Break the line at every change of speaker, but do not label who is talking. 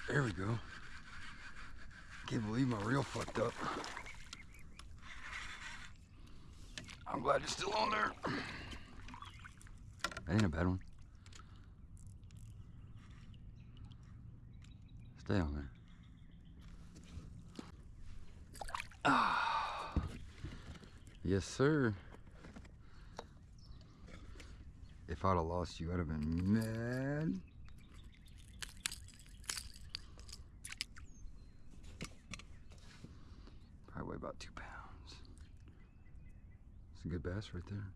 There we go. Can't believe my reel fucked up. I'm glad it's still on there. That ain't a bad one. Stay on there. Ah, yes, sir. If I'd have lost you, I'd have been mad. Probably weigh about 2 pounds. It's a good bass right there.